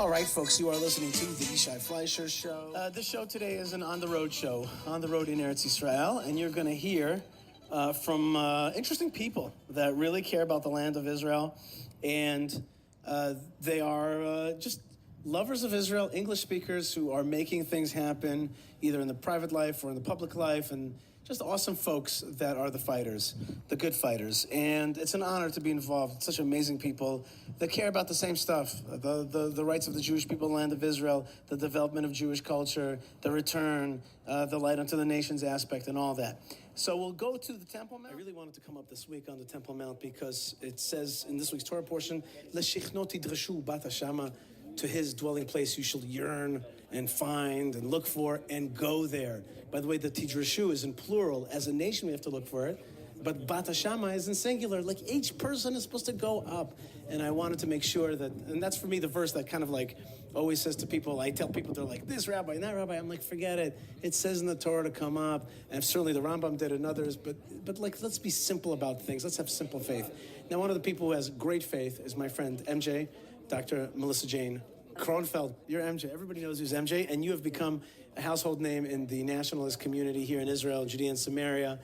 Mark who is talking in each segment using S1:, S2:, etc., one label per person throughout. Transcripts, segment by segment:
S1: All right, folks, you are listening to the Yishai Fleisher Show. This show today is an on-the-road show, on the road in Eretz Israel, and you're going to hear from interesting people that really care about the land of Israel, and they are just lovers of Israel, English speakers who are making things happen, either in the private life or in the public life, and just awesome folks that are the fighters, the good fighters. And it's an honor to be involved with such amazing people that care about the same stuff, the rights of the Jewish people, the land of Israel, the development of Jewish culture, the return, the light unto the nations aspect, and all that. So we'll go to the Temple Mount. I really wanted to come up this week on the Temple Mount because it says in this week's Torah portion, L'shichnot tidreshu bat hashama, to his dwelling place you shall yearn and find and look for and go there. By the way, the Tidrashu is in plural. As a nation, we have to look for it. But Bat Hashama is in singular. Like each person is supposed to go up. And I wanted to make sure that, and that's for me the verse that kind of like always says to people, I tell people, they're like, this rabbi and that rabbi. I'm like, forget it. It says in the Torah to come up. And certainly the Rambam did and others. But like, let's be simple about things. Let's have simple faith. Now, one of the people who has great faith is my friend MJ, Dr. Melissa Jane Kronfeld. You're MJ. Everybody knows who's MJ, and you have become a household name in the nationalist community here in Israel, Judea, and Samaria.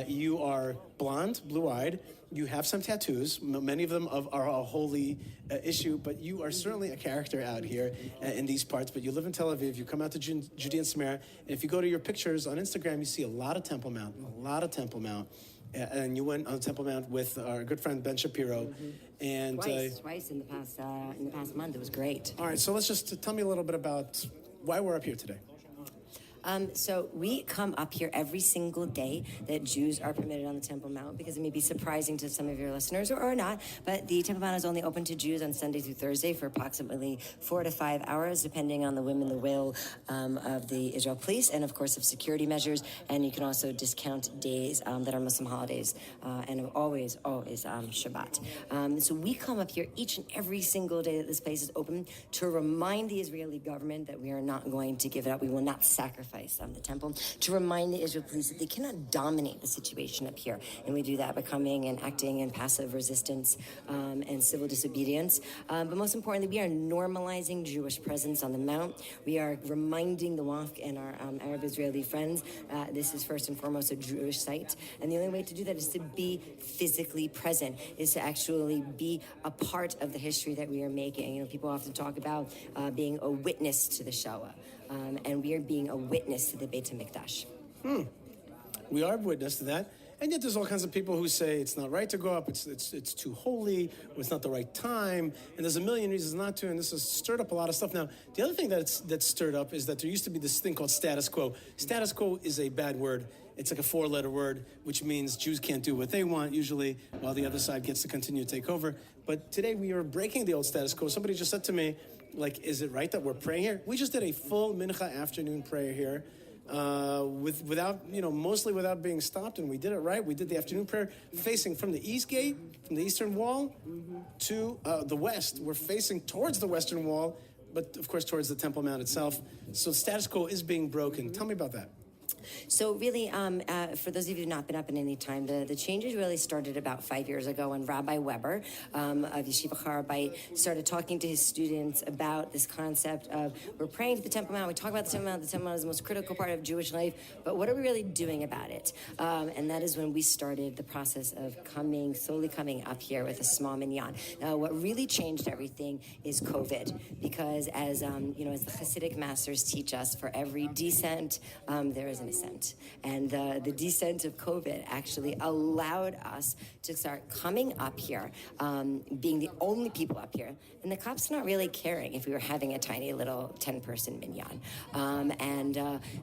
S1: You are blonde, blue-eyed. You have some tattoos. Many of them are a holy issue, but you are certainly a character out here in these parts. But you live in Tel Aviv. You come out to Judea and Samaria, and if you go to your pictures on Instagram, you see a lot of Temple Mount, and you went on Temple Mount with our good friend Ben Shapiro, and
S2: twice in the past month. It was great.
S1: All right, so let's just tell me a little bit about why we're up here today.
S2: So we come up here every single day that Jews are permitted on the Temple Mount, because it may be surprising to some of your listeners or not, but the Temple Mount is only open to Jews on Sunday through Thursday for approximately 4 to 5 hours, depending on the whim and the will of the Israel police and, of course, of security measures. And you can also discount days that are Muslim holidays and always Shabbat. So we come up here each and every single day that this place is open to remind the Israeli government that we are not going to give it up. We will not sacrifice the temple, to remind the Israel police that they cannot dominate the situation up here. And we do that by coming and acting in passive resistance and civil disobedience. But most importantly, we are normalizing Jewish presence on the Mount. We are reminding the Waqf and our Arab Israeli friends this is first and foremost a Jewish site. And the only way to do that is to be physically present, is to actually be a part of the history that we are making. You know, people often talk about being a witness to the Shoah. And we are being a witness to the Beit HaMikdash.
S1: We are witness to that. And yet there's all kinds of people who say it's not right to go up, it's too holy, or it's not the right time, and there's a million reasons not to, and this has stirred up a lot of stuff. Now, the other thing that's stirred up is that there used to be this thing called status quo. Status quo is a bad word. It's like a 4-letter word, which means Jews can't do what they want, usually, while the other side gets to continue to take over. But today we are breaking the old status quo. Somebody just said to me, like, is it right that we're praying here? We just did a full mincha afternoon prayer here, mostly without being stopped, and we did it right. We did the afternoon prayer facing from the east gate, from the eastern wall, to the west. We're facing towards the western wall, but of course towards the Temple Mount itself. So status quo is being broken. Tell me about that.
S2: So really, for those of you who have not been up in any time, the changes really started about 5 years ago when Rabbi Weber of Yeshiva Harabite started talking to his students about this concept of, we're praying to the Temple Mount, we talk about the Temple Mount is the most critical part of Jewish life, but what are we really doing about it? And that is when we started the process of slowly coming up here with a small minyan. Now, what really changed everything is COVID, because as the Hasidic masters teach us, for every descent, there is an ascent. And the descent of COVID actually allowed us to start coming up here, being the only people up here. And the cops not really caring if we were having a tiny little 10-person minyan.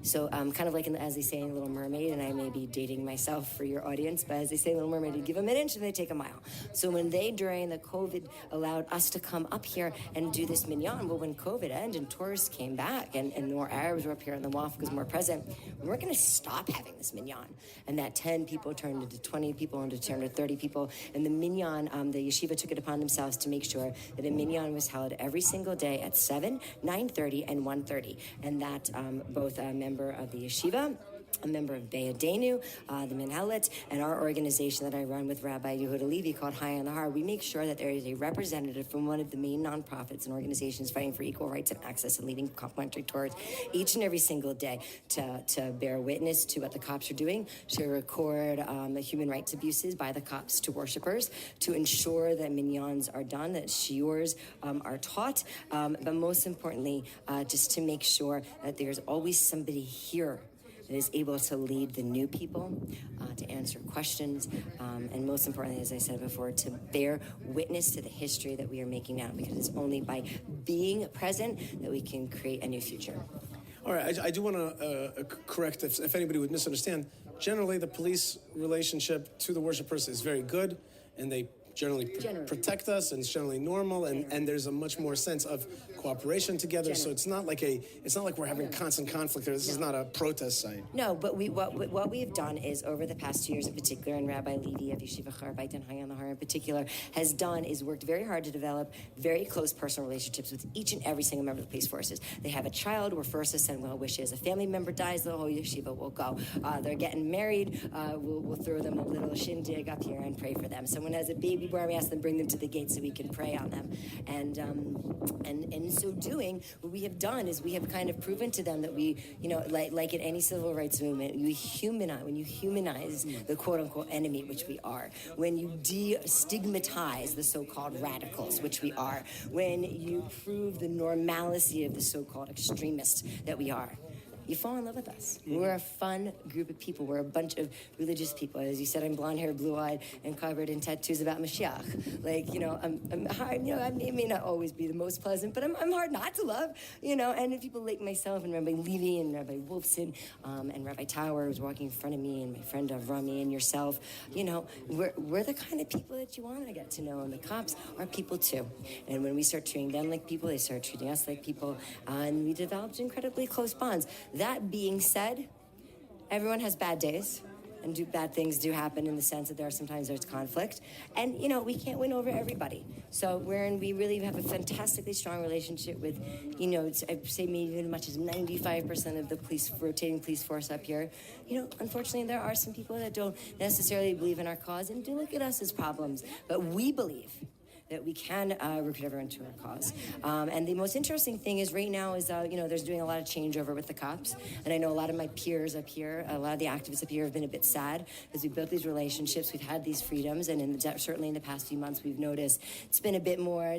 S2: So kind of like as they say in Little Mermaid, and I may be dating myself for your audience, but as they say in Little Mermaid, you give them an inch and they take a mile. So when they, during the COVID, allowed us to come up here and do this minyan, well, when COVID ended and tourists came back and more Arabs were up here and the Waqf was more present, we weren't going to stop having this minyan. And that 10 people turned into 20 people and turned to 30 people. And the minyan, the yeshiva took it upon themselves to make sure that a minyan was held every single day at 7, 9:30, and 1:30. And that both a member of the yeshiva a member of Beyadenu, the Minhalet, and our organization that I run with Rabbi Yehuda Levi called On The Har. We make sure that there is a representative from one of the main nonprofits and organizations fighting for equal rights and access and leading complementary towards each and every single day to bear witness to what the cops are doing, to record the human rights abuses by the cops to worshipers, to ensure that minyans are done, that shiurs are taught, but most importantly, just to make sure that there's always somebody here that is able to lead the new people, to answer questions, and most importantly, as I said before, to bear witness to the history that we are making now, because it's only by being present that we can create a new future.
S1: All right, I do want to correct if anybody would misunderstand. Generally, the police relationship to the worshipers is very good, and they generally protect us, and it's generally normal, and there's a much more sense of cooperation together. So it's not like we're having constant conflict there. This is not a protest site.
S2: No, but what we have done is, over the past 2 years in particular, and Rabbi Levi of Yeshiva Charbait and On The Har in particular has done is worked very hard to develop very close personal relationships with each and every single member of the police forces. They have a child, we're first to send well wishes. A family member dies, the whole yeshiva will go. They're getting married, we'll throw them a little shindig up here and pray for them. Someone has a baby where we ask them bring them to the gate so we can pray on them. And in so doing, what we have done is we have kind of proven to them that we, like in any civil rights movement, when you humanize the quote-unquote enemy, which we are, when you destigmatize the so-called radicals, which we are, when you prove the normalcy of the so-called extremists that we are, you fall in love with us. We're a fun group of people. We're a bunch of religious people. As you said, I'm blonde hair, blue-eyed, and covered in tattoos about Mashiach. I'm hard, I may not always be the most pleasant, but I'm hard not to love, and people like myself and Rabbi Levi and Rabbi Wolfson and Rabbi Tower, who's walking in front of me, and my friend Rami and yourself, we're the kind of people that you want to get to know, and the cops are people too. And when we start treating them like people, they start treating us like people, and we developed incredibly close bonds. That being said, everyone has bad days, and bad things do happen in the sense that sometimes there's conflict, and we can't win over everybody. So we really have a fantastically strong relationship with, I'd say maybe even as much as 95% of the rotating police force up here. Unfortunately, there are some people that don't necessarily believe in our cause and do look at us as problems, but we believe that we can recruit everyone to our cause. And the most interesting thing is right now is, there's doing a lot of changeover with the cops. And I know a lot of my peers up here, a lot of the activists up here have been a bit sad as we built these relationships, we've had these freedoms, and certainly in the past few months we've noticed it's been a bit more,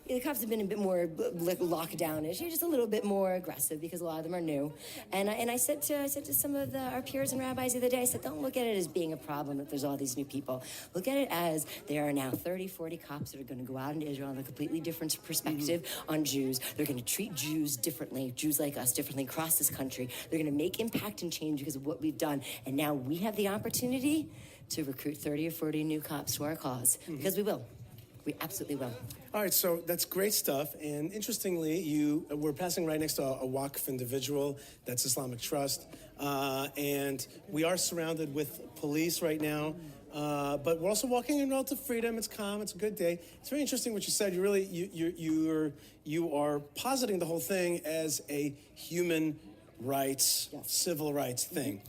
S2: the cops have been a bit more lockdown-ish, just a little bit more aggressive because a lot of them are new. And I said to some of our peers and rabbis the other day, I said, don't look at it as being a problem that there's all these new people. Look at it as there are now 30, 40 cops that are going to go out into Israel with a completely different perspective on Jews. They're going to treat Jews differently, Jews like us differently across this country. They're going to make impact and change because of what we've done. And now we have the opportunity to recruit 30 or 40 new cops to our cause, because we will. We absolutely will.
S1: All right, so that's great stuff. And interestingly, we're passing right next to a Waqf individual, that's Islamic Trust. And we are surrounded with police right now. But we're also walking in relative freedom. It's calm. It's a good day. It's very interesting what you said. You are positing the whole thing as a human rights, civil rights thing.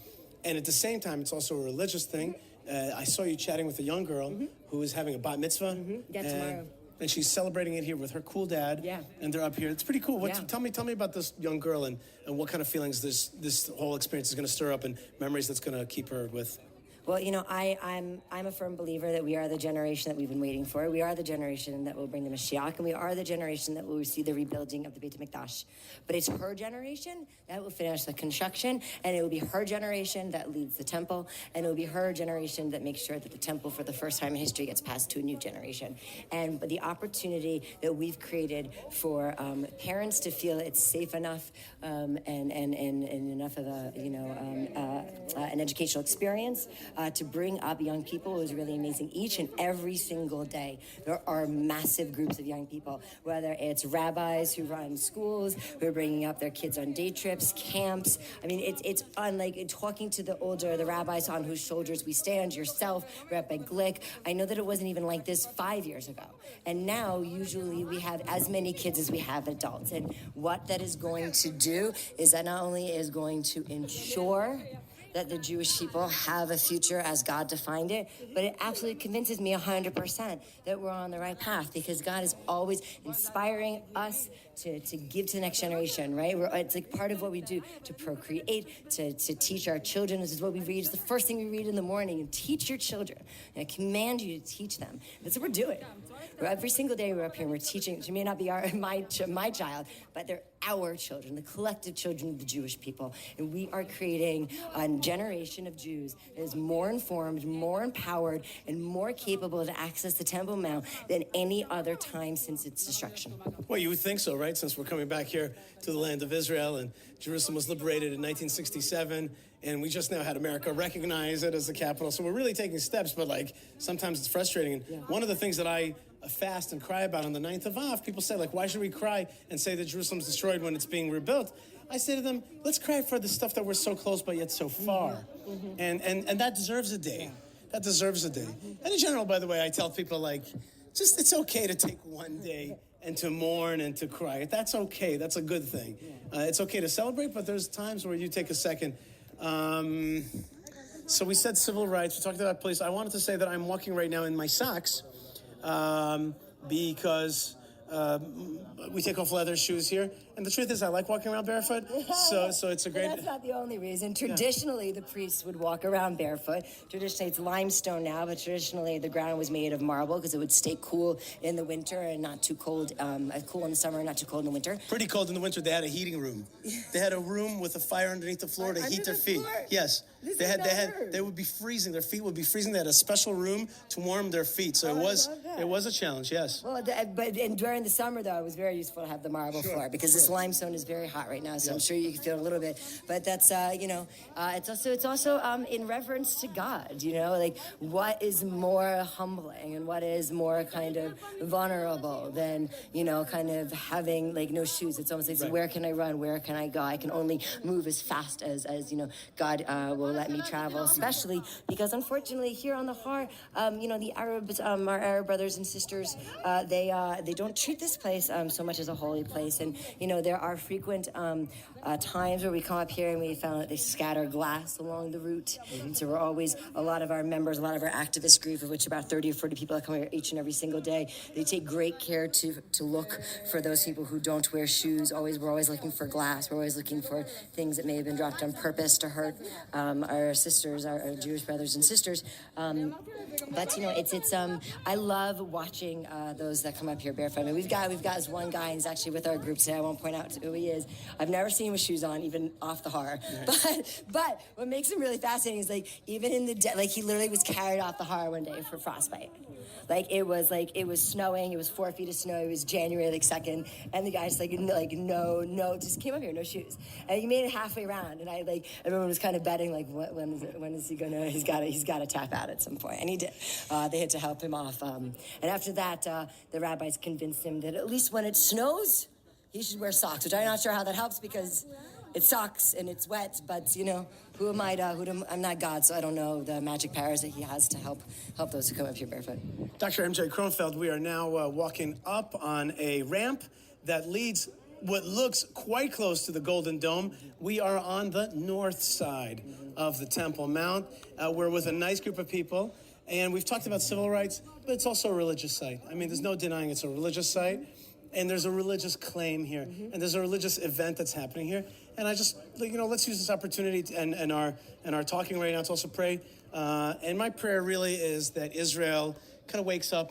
S1: And at the same time, it's also a religious thing. I saw you chatting with a young girl who is having a bat mitzvah.
S2: Yeah, tomorrow.
S1: And she's celebrating it here with her cool dad.
S2: Yeah.
S1: And they're up here. It's pretty cool. Tell me about this young girl and what kind of feelings this whole experience is going to stir up and memories that's going to keep her with.
S2: Well, I'm a firm believer that we are the generation that we've been waiting for. We are the generation that will bring the Mashiach, and we are the generation that will see the rebuilding of the Beit HaMikdash. But it's her generation that will finish the construction, and it will be her generation that leads the temple, and it will be her generation that makes sure that the temple, for the first time in history, gets passed to a new generation. And the opportunity that we've created for parents to feel it's safe enough and enough of an educational experience to bring up young people is really amazing. Each and every single day, there are massive groups of young people, whether it's rabbis who run schools, who are bringing up their kids on day trips, camps. I mean, it's on, like, talking to the rabbis on whose shoulders we stand, yourself, Rabbi Glick. I know that it wasn't even like this 5 years ago. And now, usually, we have as many kids as we have adults. And what that is going to do is that not only is going to ensure that the Jewish people have a future as God defined it, but it absolutely convinces me 100% that we're on the right path, because God is always inspiring us to give to the next generation, right? It's like part of what we do to procreate, to teach our children. This is what we read. It's the first thing we read in the morning. And teach your children. And I command you to teach them. That's what we're doing. Every single day we're up here and we're teaching. It may not be my child, but they're our children, the collective children of the Jewish people. And we are creating a generation of Jews that is more informed, more empowered, and more capable to access the Temple Mount than any other time since its destruction.
S1: Well, you would think so, right? Since we're coming back here to the land of Israel, and Jerusalem was liberated in 1967, and we just now had America recognize it as the capital. So we're really taking steps, but like sometimes it's frustrating. And one of the things that I fast and cry about on the 9th of Av, people say, like, why should we cry and say that Jerusalem's destroyed when it's being rebuilt? I say to them, let's cry for the stuff that we're so close but yet so far. And that deserves a day. That deserves a day. And in general, by the way, I tell people, like, just it's okay to take one day and to mourn and to cry. That's okay. That's a good thing. It's okay to celebrate, but there's times where you take a second. So we said civil rights. We talked about police. I wanted to say that I'm walking right now in my socks because we take off leather shoes here. And the truth is, I like walking around barefoot. So it's a great...
S2: But that's not the only reason. Traditionally, the priests would walk around barefoot. Traditionally, it's limestone now, but traditionally, the ground was made of marble because it would stay cool in the winter and not too cold, cool in the summer and not too cold in the winter.
S1: Pretty cold in the winter. They had a heating room. They had a room with a fire underneath the floor to heat their feet. Yes. They would be freezing. Their feet would be freezing. They had a special room to warm their feet. So it was a challenge, yes.
S2: Well, but during the summer, though, it was very useful to have the marble floor because this limestone is very hot right now, so I'm sure you can feel a little bit. But that's, it's also in reverence to God, like what is more humbling and what is more kind of vulnerable than, kind of having like no shoes. It's almost like, so where can I run? Where can I go? I can only move as fast as God will let me travel, especially because unfortunately here on the Har, the Arabs, our Arab brothers and sisters, they don't treat this place so much as a holy place. And, there are frequent times where we come up here and we found that they scatter glass along the route. So we're always, a lot of our members, a lot of our activist group, of which about 30 or 40 people that come here each and every single day, they take great care to look for those people who don't wear shoes. We're always looking for glass. We're always looking for things that may have been dropped on purpose to hurt our sisters, our Jewish brothers and sisters. But I love watching those that come up here barefoot. I mean, we've got this one guy, he's actually with our group today. I won't point out who he is. I've never seen him with shoes on, even off the Har. But what makes him really fascinating is even in the he literally was carried off the Har one day for frostbite. It was snowing. It was 4 feet of snow. It was January 2nd, and the guy's no, just came up here, no shoes. And he made it halfway around, and everyone was kind of betting when is he gonna? He's got to tap out at some point, and he did. They had to help him off, and after that, the rabbis convinced him that at least when it snows, he should wear socks. Which I'm not sure how that helps because it sucks and it's wet, but who am I I'm not God, so I don't know the magic powers that he has to help those who come up here barefoot.
S1: Dr. Jane Kronfeld, we are now walking up on a ramp that leads what looks quite close to the Golden Dome. We are on the north side of the Temple Mount. We're with a nice group of people, and we've talked about civil rights, but it's also a religious site. I mean, there's no denying it's a religious site. And there's a religious claim here, and there's a religious event that's happening here. And I just, let's use this opportunity and our talking right now to also pray. And my prayer really is that Israel kind of wakes up,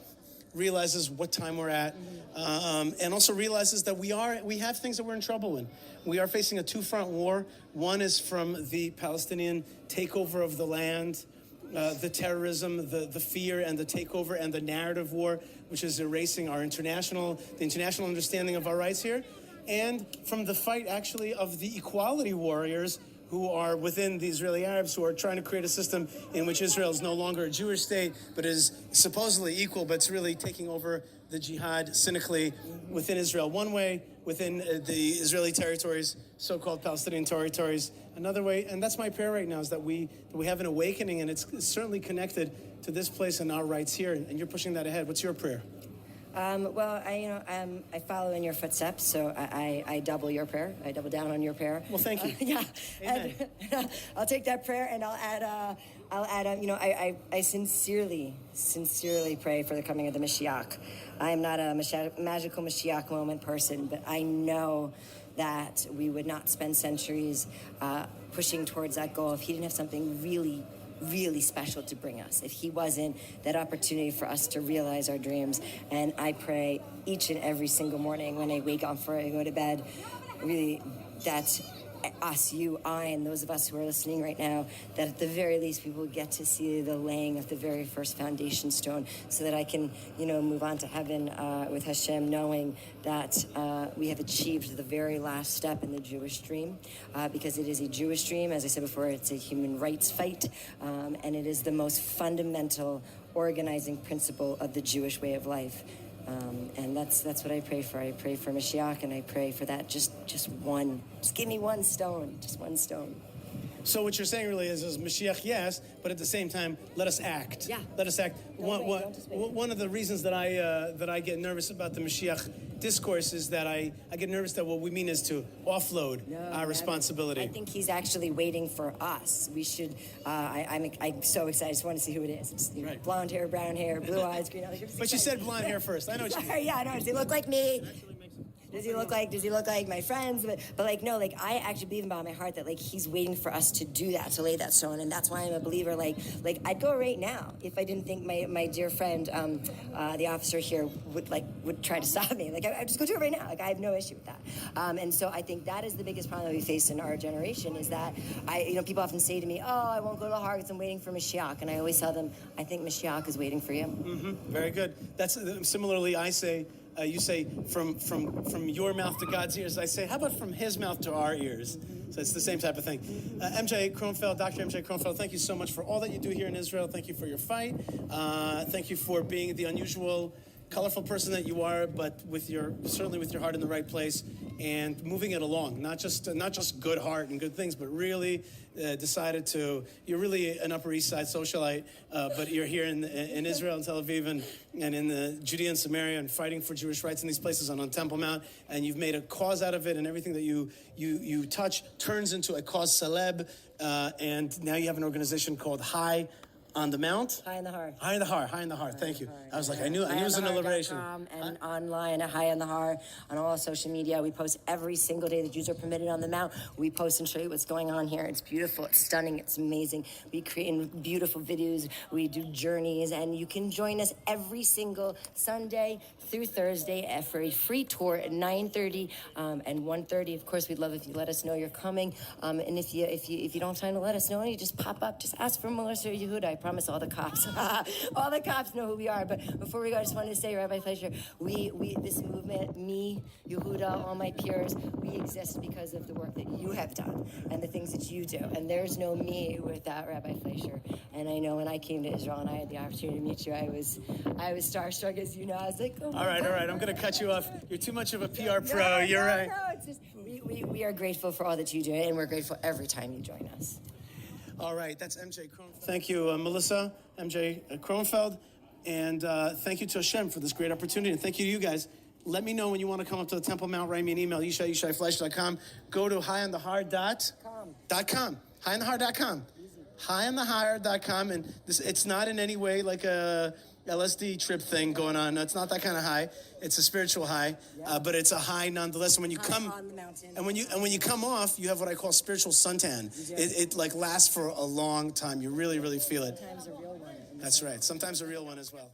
S1: realizes what time we're at, and also realizes that we have things that we're in trouble in. We are facing a two-front war. One is from the Palestinian takeover of the land, the terrorism, the fear and the takeover and the narrative war, which is erasing the international understanding of our rights here, and from the fight actually of the equality warriors who are within the Israeli Arabs who are trying to create a system in which Israel is no longer a Jewish state, but is supposedly equal, but it's really taking over the jihad cynically within Israel one way, within the Israeli territories, so-called Palestinian territories another way. And that's my prayer right now, is that we have an awakening, and it's certainly connected to this place and our rights here, and you're pushing that ahead. What's your prayer?
S2: Well, I follow in your footsteps, so I double your prayer. I double down on your prayer.
S1: Well, thank you.
S2: Yeah.
S1: Amen.
S2: And, I'll take that prayer, and I'll add, I sincerely pray for the coming of the Mashiach. I am not a magical Mashiach moment person, but I know that we would not spend centuries pushing towards that goal if he didn't have something really, really special to bring us, if he wasn't that opportunity for us to realize our dreams. And I pray each and every single morning when I wake up before I go to bed, really, that us, you, I, and those of us who are listening right now, that at the very least we will get to see the laying of the very first foundation stone, so that I can, move on to heaven with Hashem, knowing that we have achieved the very last step in the Jewish dream, because it is a Jewish dream. As I said before, it's a human rights fight, and it is the most fundamental organizing principle of the Jewish way of life. And that's what I pray for. I pray for Mashiach, and I pray for that. Just give me one stone, just one stone.
S1: So what you're saying really is Mashiach, yes, but at the same time, let us act.
S2: Yeah.
S1: Let us act. One of the reasons that I get nervous about the Mashiach discourse is that I get nervous that what we mean is to offload our responsibility.
S2: I think he's actually waiting for us. We should. I'm so excited. I just want to see who it is. It's,
S1: right.
S2: Blonde hair, brown hair, blue eyes, green eyes.
S1: But you said blonde hair first. I know what you mean.
S2: Yeah, I know. Does he look like me? Does he look like my friends? But I actually believe about my heart that he's waiting for us to do that, to lay that stone, and that's why I'm a believer. I'd go right now if I didn't think my dear friend, the officer here, would try to stop me. I'd just go do it right now. I have no issue with that. And so I think that is the biggest problem that we face in our generation, is that people often say to me, "Oh, I won't go to the Har because I'm waiting for Mashiach," and I always tell them, I think Mashiach is waiting for you.
S1: Mm-hmm. Very good. That's similarly I say. You say from your mouth to God's ears. I say, how about from his mouth to our ears? So it's the same type of thing. MJ Kronfeld, Dr. MJ Kronfeld, thank you so much for all that you do here in Israel. Thank you for your fight. Thank you for being the unusual, colorful person that you are, but certainly with your heart in the right place and moving it along. Not just good heart and good things, but really you're really an Upper East Side socialite, but you're here in Israel and Tel Aviv and in the Judea and Samaria and fighting for Jewish rights in these places on Temple Mount, and you've made a cause out of it, and everything that you touch turns into a cause celeb, and now you have an organization called High on the Mount?
S2: High in the Har.
S1: High in the Har. High in the Har. Thank you. I was like, I knew it was an alliteration.
S2: And online at High on the Har, on all social media. We post every single day the Jews are permitted on the Mount. We post and show you what's going on here. It's beautiful. It's stunning. It's amazing. We create beautiful videos. We do journeys, and you can join us every single Sunday through Thursday for a free tour at 9:30 and 1:30. Of course, we'd love if you let us know you're coming. And if you don't have time to let us know, you just pop up. Just ask for Melissa or Yehuda. I promise all the cops know who we are. But before we go, I just wanted to say, Rabbi Fleisher, we this movement, me, Yehuda, all my peers, we exist because of the work that you have done and the things that you do. And there's no me without Rabbi Fleisher. And I know when I came to Israel and I had the opportunity to meet you, I was starstruck, as you know. I was like, oh my
S1: all right. I'm going to cut you off. You're too much of a PR pro. You're right.
S2: No, it's just we are grateful for all that you do, and we're grateful every time you join us.
S1: All right, that's MJ Kronfeld. Thank you, Melissa, MJ Kronfeld, and thank you to Hashem for this great opportunity, and thank you to you guys. Let me know when you want to come up to the Temple Mount. Write me an email, yishaifleisher.com. Go to highonthehar.com. Highonthehar.com. Highonthehar.com, and it's not in any way like a LSD trip thing going on. It's not that kind of high. It's a spiritual high, but it's a high nonetheless. And when you come
S2: on the mountain,
S1: and when you come off, you have what I call spiritual suntan. It lasts for a long time. You really, really feel it.
S2: Sometimes a real one.
S1: That's right. Sometimes a real one as well.